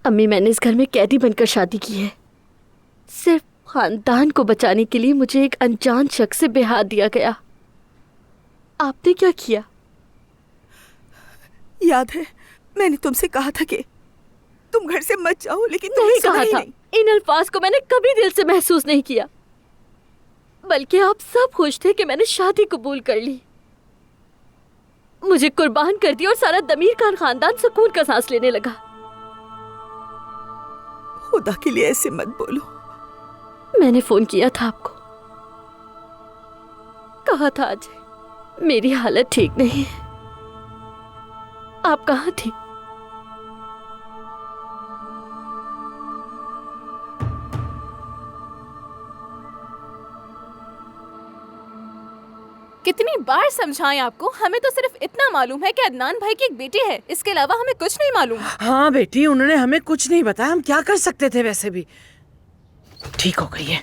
अम्मी, मैंने इस घर में कैदी बनकर शादी की है। सिर्फ खानदान को बचाने के लिए मुझे एक अनजान शख्स से ब्याह दिया गया। आपने क्या किया? याद है मैंने तुमसे कहा था कि तुम घर से मत जाओ, लेकिन नहीं कहा था। इन अल्फाज को मैंने कभी दिल से महसूस नहीं किया, बल्कि आप सब खुश थे कि मैंने शादी कबूल कर ली, मुझे कुर्बान कर दिया और सारा दमीर खान खानदान सुकून का सांस लेने लगा। खुदा के लिए ऐसे मत बोलो। मैंने फोन किया था आपको, कहा था आज मेरी हालत ठीक नहीं है। आप कहाँ थी? कितनी बार समझाएं आपको, हमें तो सिर्फ इतना मालूम है कि अदनान भाई की एक बेटी है, इसके अलावा हमें कुछ नहीं मालूम। हाँ बेटी, उन्होंने हमें कुछ नहीं बताया, हम क्या कर सकते थे? वैसे भी ठीक हो गई है।